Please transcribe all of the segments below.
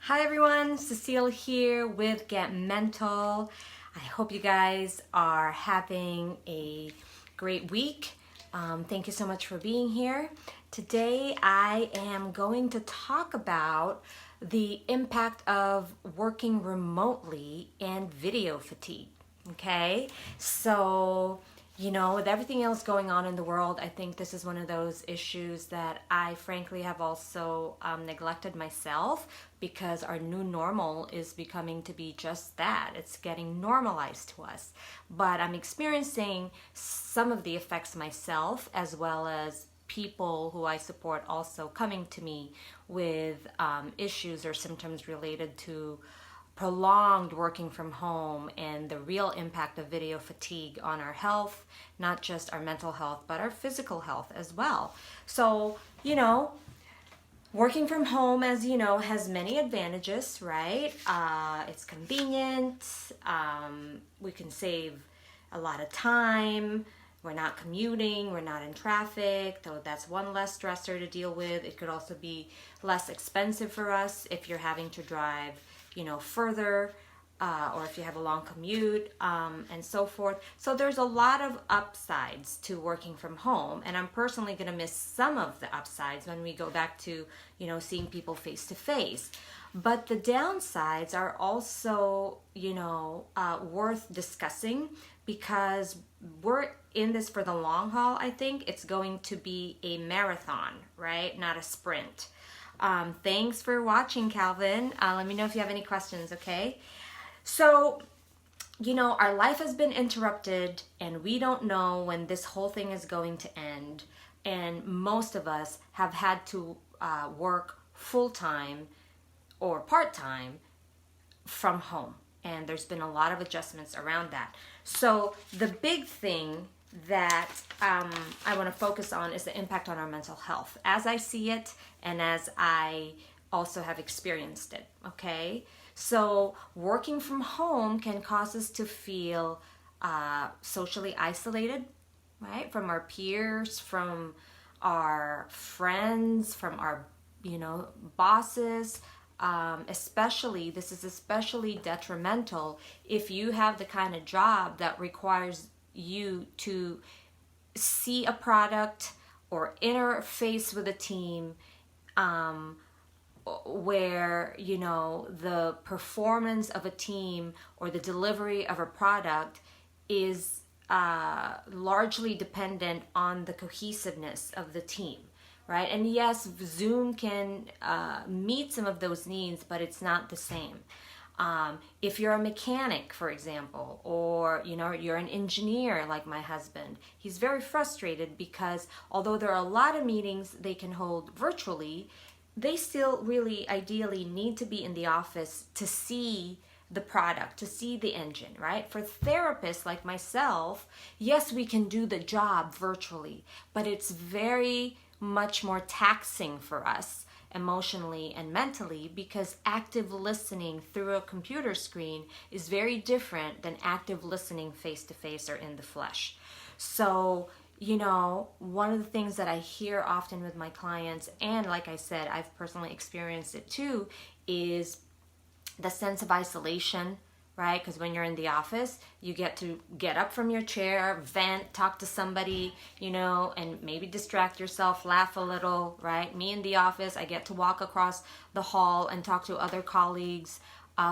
Hi everyone, Cecile here with Get Mental. I hope you guys are having a great week. Thank you so much for being here. Today I am going to talk about the impact of working remotely and video fatigue. Okay, so with everything else going on in the world, I think this is one of those issues that I frankly have also neglected myself, because our new normal is becoming to be just that. It's getting normalized to us. But I'm experiencing some of the effects myself, as well as people who I support also coming to me with issues or symptoms related to prolonged working from home and the real impact of video fatigue on our health, not just our mental health, but our physical health as well. So, working from home, as you know, has many advantages, right? It's convenient. We can save a lot of time. We're not commuting, we're not in traffic, though that's one less stressor to deal with. It could also be less expensive for us if you're having to drive further, or if you have a long commute, and so forth. So there's a lot of upsides to working from home, and I'm personally going to miss some of the upsides when we go back to, seeing people face to face. But the downsides are also, worth discussing, because we're in this for the long haul. I think it's going to be a marathon, right? Not a sprint. Thanks for watching, Calvin. Let me know if you have any questions, okay? So, our life has been interrupted, and we don't know when this whole thing is going to end. And most of us have had to work full-time or part-time from home. And there's been a lot of adjustments around that. So the big thing that I want to focus on is the impact on our mental health, as I see it and as I also have experienced it, okay? So working from home can cause us to feel socially isolated, right? From our peers, from our friends, from our, bosses. This is especially detrimental if you have the kind of job that requires you to see a product or interface with a team, where the performance of a team or the delivery of a product is largely dependent on the cohesiveness of the team, right? And yes, Zoom can meet some of those needs, but it's not the same. If you're a mechanic, for example, or you're an engineer like my husband, he's very frustrated because although there are a lot of meetings they can hold virtually, they still really ideally need to be in the office to see the product, to see the engine, right? For therapists like myself, yes, we can do the job virtually, but it's very much more taxing for us emotionally and mentally, because active listening through a computer screen is very different than active listening face to face or in the flesh. So, one of the things that I hear often with my clients, and like I said, I've personally experienced it too, is the sense of isolation, right? Because when you're in the office, you get to get up from your chair, vent, talk to somebody, and maybe distract yourself, laugh a little, right? Me in the office, I get to walk across the hall and talk to other colleagues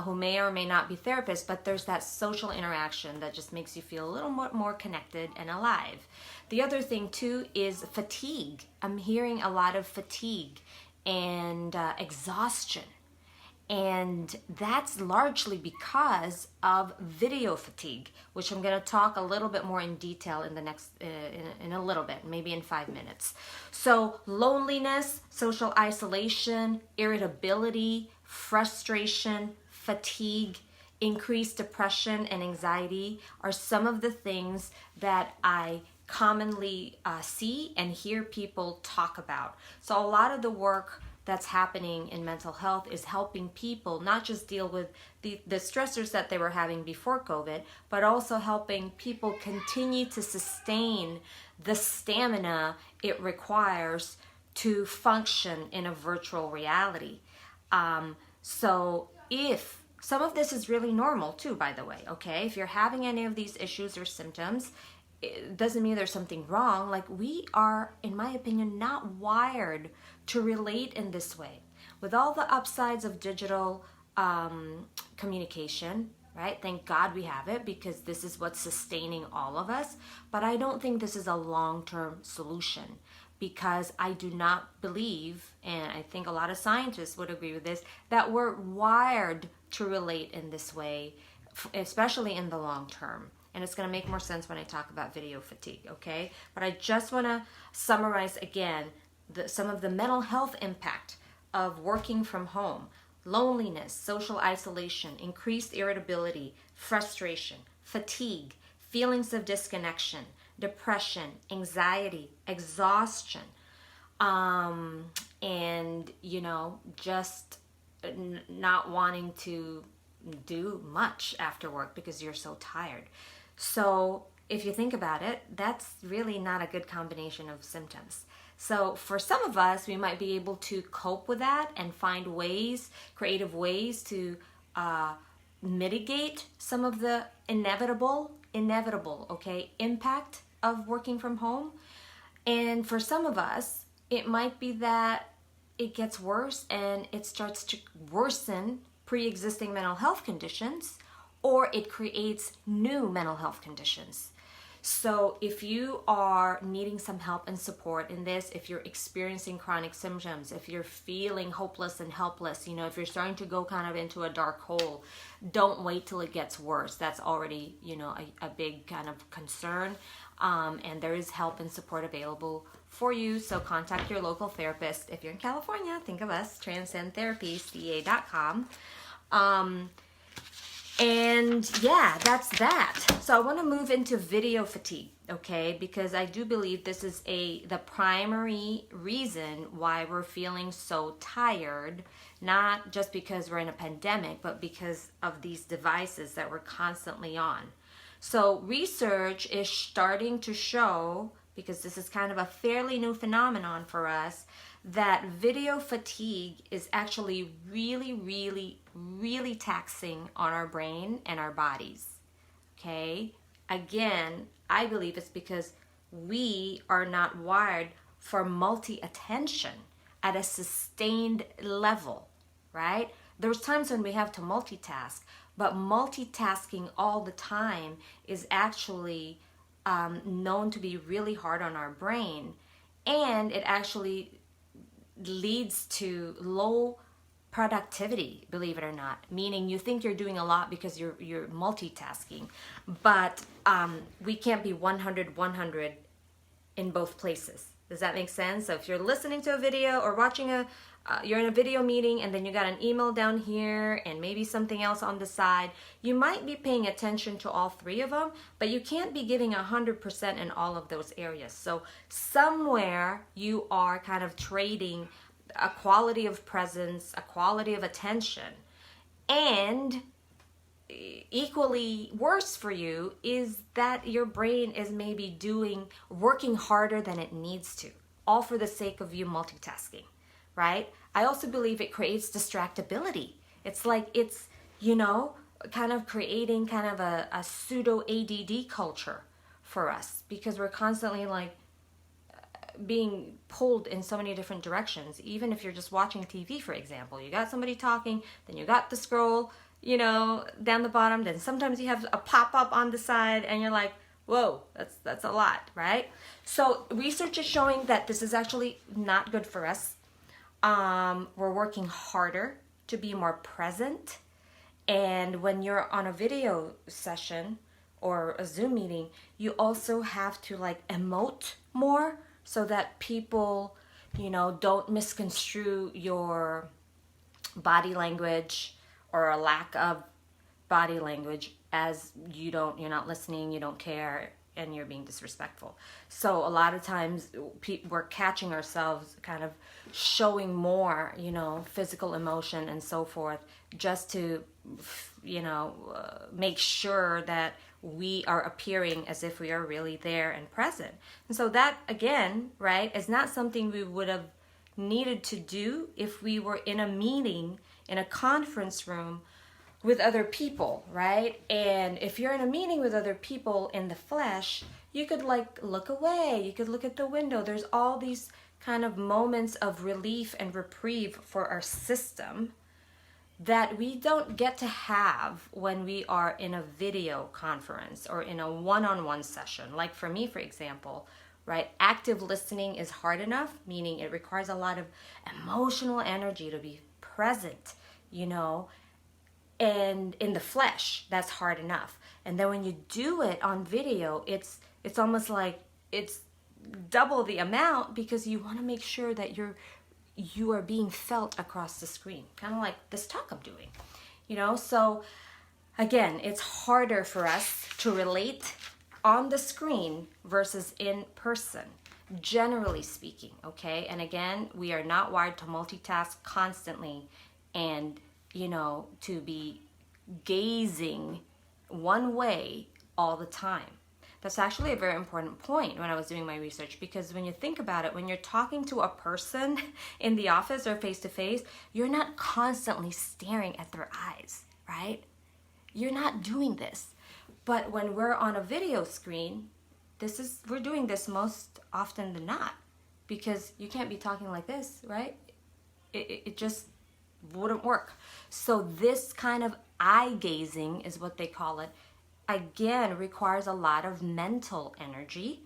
who may or may not be therapists, but there's that social interaction that just makes you feel a little more connected and alive. The other thing too is fatigue. I'm hearing a lot of fatigue and exhaustion. And that's largely because of video fatigue, which I'm going to talk a little bit more in detail in the next, in a little bit, maybe in 5 minutes. So loneliness, social isolation, irritability, frustration, fatigue, increased depression and anxiety are some of the things that I commonly see and hear people talk about. So a lot of the work that's happening in mental health is helping people not just deal with the stressors that they were having before COVID, but also helping people continue to sustain the stamina it requires to function in a virtual reality. So if some of this is really normal too, by the way, okay? If you're having any of these issues or symptoms, it doesn't mean there's something wrong. Like, we are, in my opinion, not wired to relate in this way. With all the upsides of digital communication, right? Thank God we have it, because this is what's sustaining all of us. But I don't think this is a long-term solution, because I do not believe, and I think a lot of scientists would agree with this, that we're wired to relate in this way, especially in the long term. And it's going to make more sense when I talk about video fatigue, okay? But I just want to summarize again some of the mental health impact of working from home: loneliness, social isolation, increased irritability, frustration, fatigue, feelings of disconnection, depression, anxiety, exhaustion, and, just not wanting to do much after work because you're so tired. So if you think about it, that's really not a good combination of symptoms. So for some of us, we might be able to cope with that and find ways, creative ways to mitigate some of the inevitable, okay, impact of working from home. And for some of us, it might be that it gets worse and it starts to worsen pre-existing mental health conditions, or it creates new mental health conditions. So if you are needing some help and support in this, if you're experiencing chronic symptoms, if you're feeling hopeless and helpless, if you're starting to go kind of into a dark hole, don't wait till it gets worse. That's already, a big kind of concern. And there is help and support available for you. So contact your local therapist. If you're in California, think of us, transcendtherapyca.com. And yeah, that's that. So I want to move into video fatigue, okay? Because I do believe this is the primary reason why we're feeling so tired, not just because we're in a pandemic, but because of these devices that we're constantly on. So research is starting to show, because this is kind of a fairly new phenomenon for us, that video fatigue is actually really, really, really taxing on our brain and our bodies, okay? Again, I believe it's because we are not wired for multi-attention at a sustained level, right? There's times when we have to multitask, but multitasking all the time is actually known to be really hard on our brain, and it actually leads to low productivity, believe it or not. Meaning you think you're doing a lot because you're multitasking, but we can't be 100 in both places. Does that make sense? So if you're listening to a video or watching you're in a video meeting and then you got an email down here and maybe something else on the side, you might be paying attention to all three of them, but you can't be giving 100% in all of those areas. So somewhere you are kind of trading a quality of presence, a quality of attention, and equally worse for you is that your brain is maybe working harder than it needs to, all for the sake of you multitasking, right? I also believe it creates distractibility. It's like it's, kind of creating kind of a pseudo ADD culture for us, because we're constantly like being pulled in so many different directions. Even if you're just watching TV, for example, you got somebody talking, then you got the scroll, down the bottom, then sometimes you have a pop-up on the side and you're like, whoa, that's a lot, right? So research is showing that this is actually not good for us. We're working harder to be more present. And when you're on a video session or a Zoom meeting, you also have to like emote more so that people, don't misconstrue your body language or a lack of body language as you're not listening, you don't care, and you're being disrespectful. So a lot of times we're catching ourselves kind of showing more, physical emotion and so forth, just to, make sure that we are appearing as if we are really there and present. And so that, again, right, is not something we would have needed to do if we were in a meeting, in a conference room with other people, right? And if you're in a meeting with other people in the flesh, you could like look away, you could look at the window. There's all these kind of moments of relief and reprieve for our system that we don't get to have when we are in a video conference or in a one-on-one session. Like for me, for example, right? Active listening is hard enough, meaning it requires a lot of emotional energy to be present, you know, and in the flesh, that's hard enough. And then when you do it on video, it's almost like it's double the amount because you want to make sure that you are being felt across the screen, kind of like this talk I'm doing, you know. So again, it's harder for us to relate on the screen versus in person, generally speaking, okay? And again, we are not wired to multitask constantly and, you know, to be gazing one way all the time. That's actually a very important point when I was doing my research, because when you think about it, when you're talking to a person in the office or face to face, you're not constantly staring at their eyes, right? You're not doing this. But when we're on a video screen, we're doing this most often than not, because you can't be talking like this, right? It just wouldn't work. So this kind of eye gazing is what they call it. Again, requires a lot of mental energy,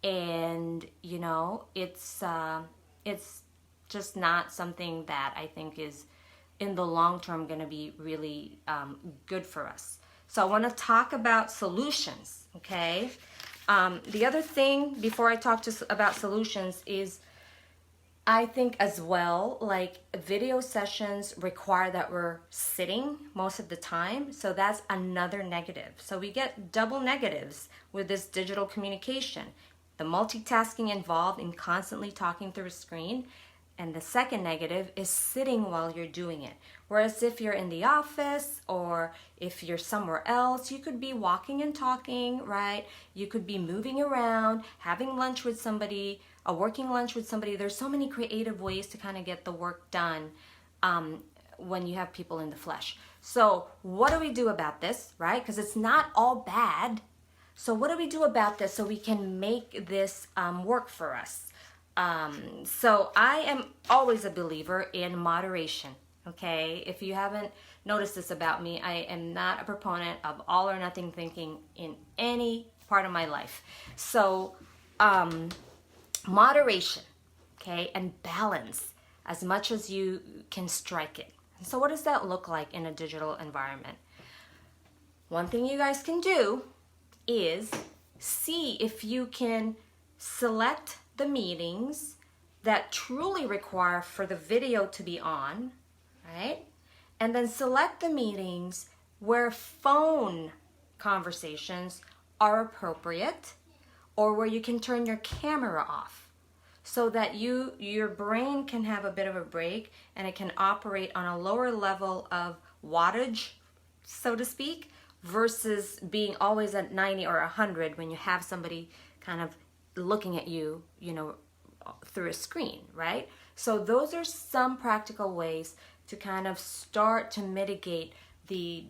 and you know, it's just not something that I think is in the long term going to be really good for us. So I want to talk about solutions, okay? The other thing before I talk about solutions is, I think as well, like video sessions require that we're sitting most of the time. So that's another negative. So we get double negatives with this digital communication. The multitasking involved in constantly talking through a screen. And the second negative is sitting while you're doing it. Whereas if you're in the office or if you're somewhere else, you could be walking and talking, right? You could be moving around, having lunch with somebody, a working lunch with somebody. There's so many creative ways to kind of get the work done when you have people in the flesh. So what do we do about this, right? Because it's not all bad. So what do we do about this so we can make this work for us? So I am always a believer in moderation, okay? If you haven't noticed this about me, I am not a proponent of all or nothing thinking in any part of my life. So moderation, okay, and balance as much as you can strike it. So what does that look like in a digital environment? One thing you guys can do is see if you can select the meetings that truly require for the video to be on, right? And then select the meetings where phone conversations are appropriate, or where you can turn your camera off so that your brain can have a bit of a break and it can operate on a lower level of wattage, so to speak, versus being always at 90 or 100 when you have somebody kind of looking at you, you know, through a screen, right? So those are some practical ways to kind of start to mitigate the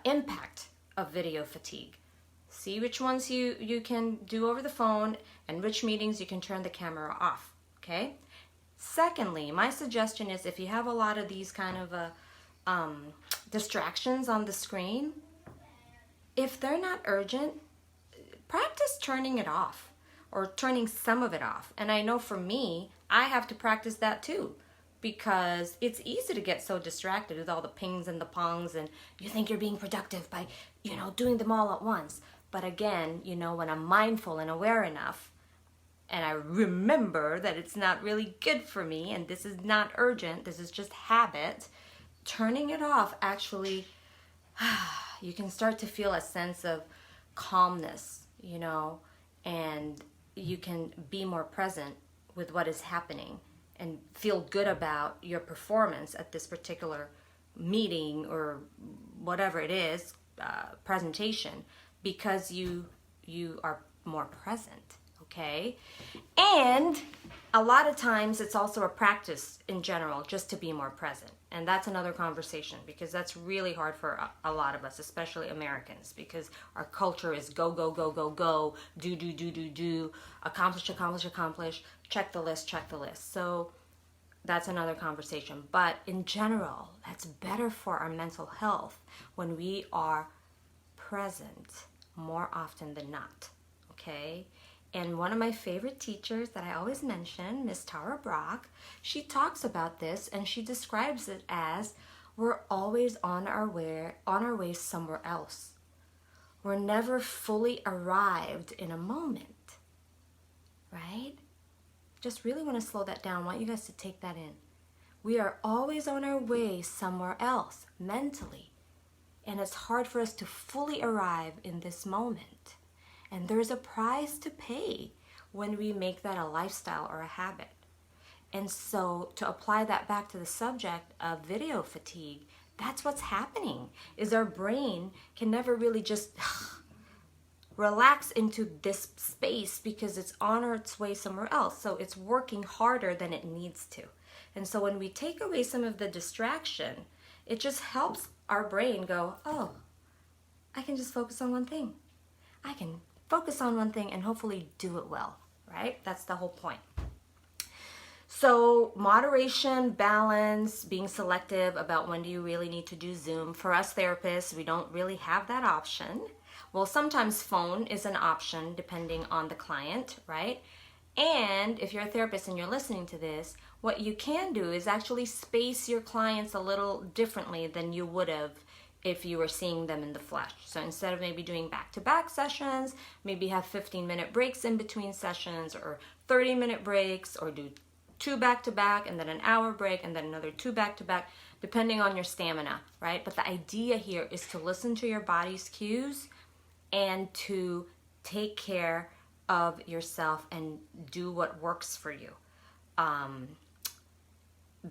impact of video fatigue. See which ones you can do over the phone and which meetings you can turn the camera off, okay? Secondly, my suggestion is if you have a lot of these kind of distractions on the screen, if they're not urgent, practice turning it off or turning some of it off. And I know for me, I have to practice that too, because it's easy to get so distracted with all the pings and the pongs, and you think you're being productive by, you know, doing them all at once. But again, you know, when I'm mindful and aware enough, and I remember that it's not really good for me, and this is not urgent, this is just habit, turning it off actually, you can start to feel a sense of calmness, you know, and you can be more present with what is happening and feel good about your performance at this particular meeting or whatever it is, presentation, because you are more present, okay? And a lot of times it's also a practice in general just to be more present. And that's another conversation, because that's really hard for a lot of us, especially Americans, because our culture is go, go, go, go, go, do, accomplish, accomplish, accomplish, check the list, check the list. So that's another conversation. But in general, that's better for our mental health when we are present more often than not, okay? And one of my favorite teachers that I always mention, Miss Tara Brock, she talks about this and she describes it as we're always on our way somewhere else. We're never fully arrived in a moment, right? Just really want to slow that down. I want you guys to take that in. We are always on our way somewhere else mentally. And it's hard for us to fully arrive in this moment. And there's a price to pay when we make that a lifestyle or a habit. And so to apply that back to the subject of video fatigue, that's what's happening, is our brain can never really just relax into this space because it's on its way somewhere else. So it's working harder than it needs to. And so when we take away some of the distraction, it just helps our brain go, oh, I can just focus on one thing. I can focus on one thing and hopefully do it well, right? That's the whole point. So moderation, balance, being selective about when do you really need to do Zoom. For us therapists, we don't really have that option. Well, sometimes phone is an option depending on the client, right? And if you're a therapist and you're listening to this, what you can do is actually space your clients a little differently than you would have if you were seeing them in the flesh. So instead of maybe doing back-to-back sessions, maybe have 15-minute breaks in between sessions, or 30-minute breaks, or do 2 back-to-back and then an hour break and then another 2 back-to-back, depending on your stamina, right? But the idea here is to listen to your body's cues and to take care of yourself and do what works for you,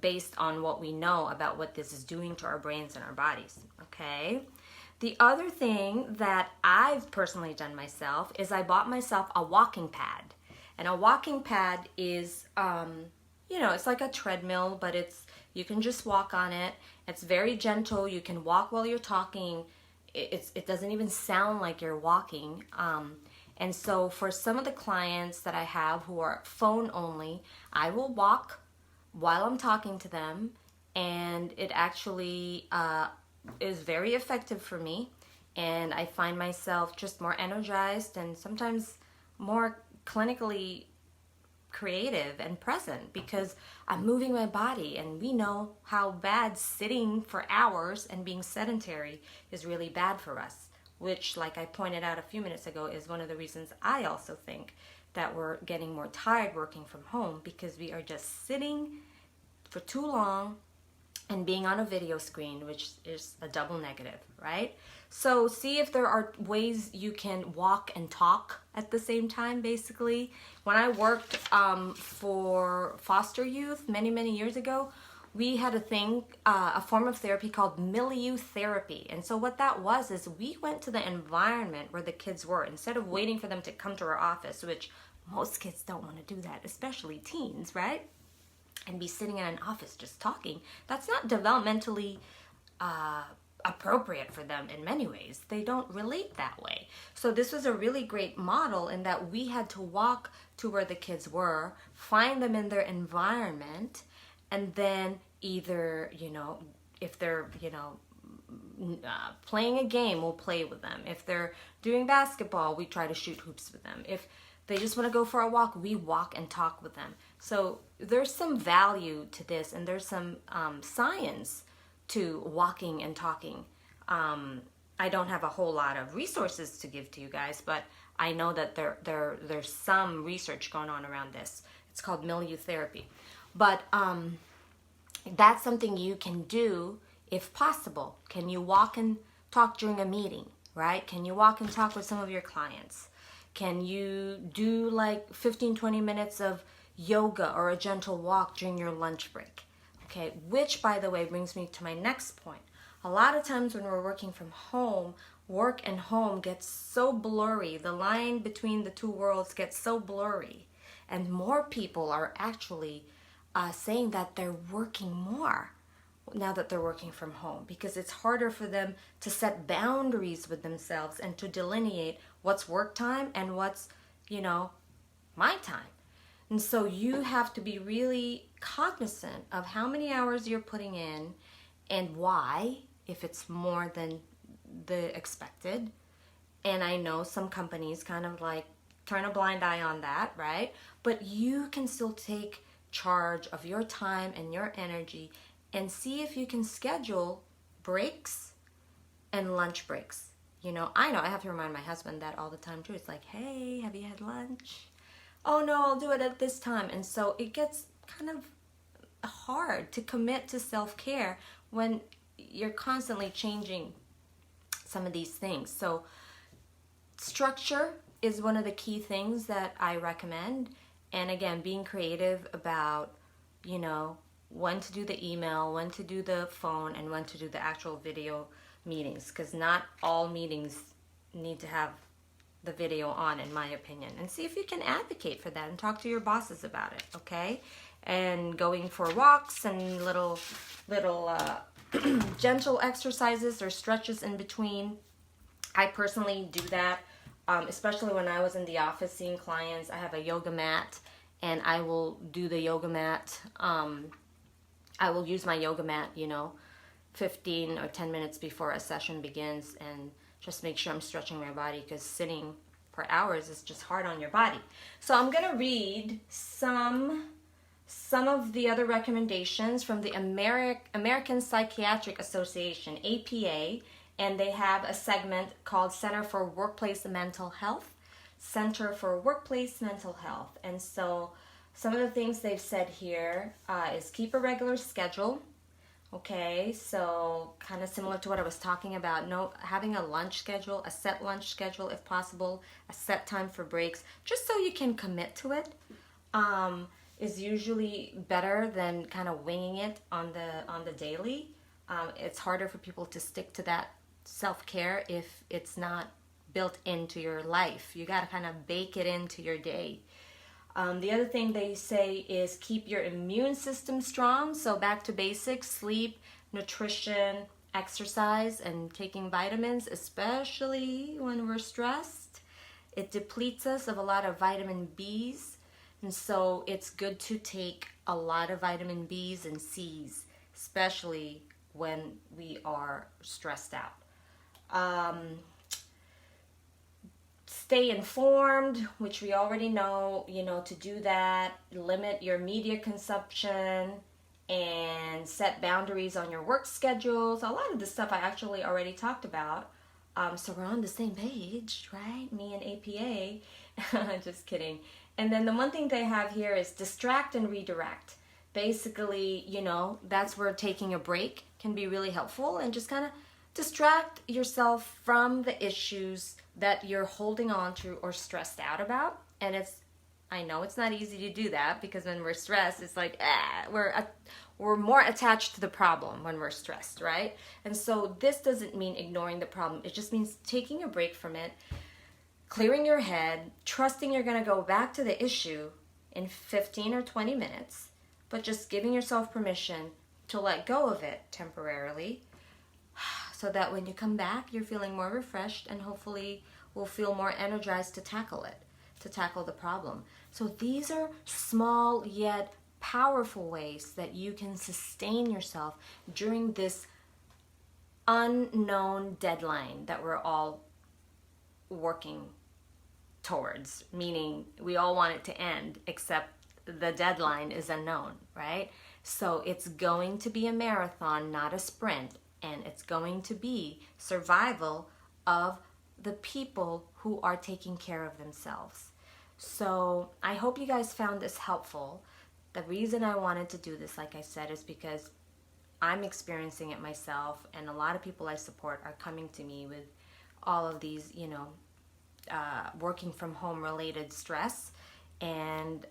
based on what we know about what this is doing to our brains and our bodies, okay? The other thing that I've personally done myself is I bought myself a walking pad. And a walking pad is, it's like a treadmill, but you can just walk on it. It's very gentle. You can walk while you're talking. It doesn't even sound like you're walking. And so for some of the clients that I have who are phone only, I will walk while I'm talking to them, and it actually is very effective for me, and I find myself just more energized and sometimes more clinically creative and present because I'm moving my body, and we know how bad sitting for hours and being sedentary is really bad for us, which, like I pointed out a few minutes ago, is one of the reasons I also think that we're getting more tired working from home, because we are just sitting for too long and being on a video screen, which is a double negative, right? So see if there are ways you can walk and talk at the same time, basically. When I worked for foster youth many years ago, we had a form of therapy called milieu therapy. And so what that was is we went to the environment where the kids were, instead of waiting for them to come to our office, which most kids don't want to do that, especially teens, right? And be sitting in an office just talking. That's not developmentally appropriate for them in many ways. They don't relate that way. So this was a really great model in that we had to walk to where the kids were, find them in their environment, and then either, if they're, playing a game, we'll play with them. If they're doing basketball, we try to shoot hoops with them. If they just want to go for a walk, we walk and talk with them. So there's some value to this, and there's some science to walking and talking. I don't have a whole lot of resources to give to you guys, but I know that there's some research going on around this. It's called milieu therapy. But that's something you can do if possible. Can you walk and talk during a meeting, right? Can you walk and talk with some of your clients? Can you do like 15-20 minutes of yoga or a gentle walk during your lunch break? Okay, which, by the way, brings me to my next point. A lot of times when we're working from home, work and home gets so blurry. The line between the two worlds gets so blurry. And more people are actually saying that they're working more now that they're working from home, because it's harder for them to set boundaries with themselves and to delineate what's work time and what's, my time. And so you have to be really cognizant of how many hours you're putting in and why, if it's more than the expected. And I know some companies kind of like turn a blind eye on that, right? But you can still take charge of your time and your energy and see if you can schedule breaks and lunch breaks. I have to remind my husband that all the time too. It's like, hey, have you had lunch? Oh no, I'll do it at this time. And so it gets kind of hard to commit to self-care when you're constantly changing some of these things. So structure is one of the key things that I recommend. And again, being creative about, when to do the email, when to do the phone, and when to do the actual video meetings, because not all meetings need to have the video on, in my opinion. And see if you can advocate for that and talk to your bosses about it, okay? And going for walks and little gentle exercises or stretches in between. I personally do that, especially when I was in the office seeing clients. I have a yoga mat, and I will do the yoga mat. I will use my yoga mat, 15 or 10 minutes before a session begins, and just make sure I'm stretching my body, because sitting for hours is just hard on your body. So I'm going to read some of the other recommendations from the American Psychiatric Association, APA, and they have a segment called Center for Workplace Mental Health. Center for Workplace Mental Health. And so some of the things they've said here is keep a regular schedule. Okay, so kind of similar to what I was talking about, having a lunch schedule, a set lunch schedule if possible, a set time for breaks, just so you can commit to it, is usually better than kind of winging it on the daily. It's harder for people to stick to that self-care if it's not built into your life. You got to kind of bake it into your day. The other thing they say is keep your immune system strong. So back to basics: sleep, nutrition, exercise, and taking vitamins, especially when we're stressed. It depletes us of a lot of vitamin B's. And so it's good to take a lot of vitamin B's and C's, especially when we are stressed out. Stay informed, which we already know, to do that. Limit your media consumption and set boundaries on your work schedules. A lot of this stuff I actually already talked about. So we're on the same page, right? Me and APA. Just kidding. And then the one thing they have here is distract and redirect. Basically, that's where taking a break can be really helpful, and just kind of distract yourself from the issues that you're holding on to or stressed out about. And I know it's not easy to do that, because when we're stressed, it's like, we're more attached to the problem when we're stressed, right? And so this doesn't mean ignoring the problem. It just means taking a break from it, clearing your head, trusting you're going to go back to the issue in 15 or 20 minutes, but just giving yourself permission to let go of it temporarily, so that when you come back, you're feeling more refreshed and hopefully will feel more energized to tackle the problem. So these are small yet powerful ways that you can sustain yourself during this unknown deadline that we're all working towards, meaning we all want it to end, except the deadline is unknown, right? So it's going to be a marathon, not a sprint. And it's going to be survival of the people who are taking care of themselves. So I hope you guys found this helpful. The reason I wanted to do this, like I said, is because I'm experiencing it myself, and a lot of people I support are coming to me with all of these, working from home related stress. And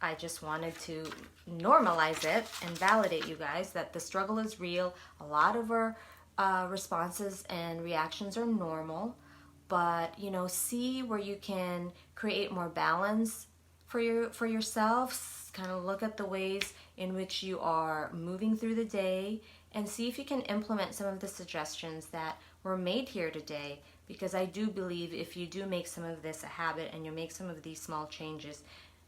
I just wanted to normalize it and validate you guys that the struggle is real. A lot of our responses and reactions are normal, but see where you can create more balance for yourself. Kind of look at the ways in which you are moving through the day and see if you can implement some of the suggestions that were made here today, because I do believe if you do make some of this a habit and you make some of these small changes,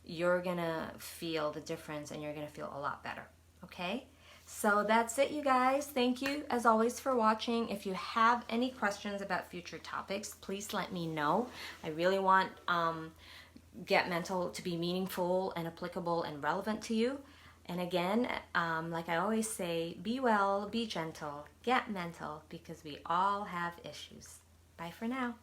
you're gonna feel the difference and you're gonna feel a lot better. Okay, so that's it, you guys. Thank you as always for watching. If you have any questions about future topics, please let me know. I really want Get Mental to be meaningful and applicable and relevant to you. And again, like I always say, be well, be gentle, get mental, because we all have issues. Bye for now.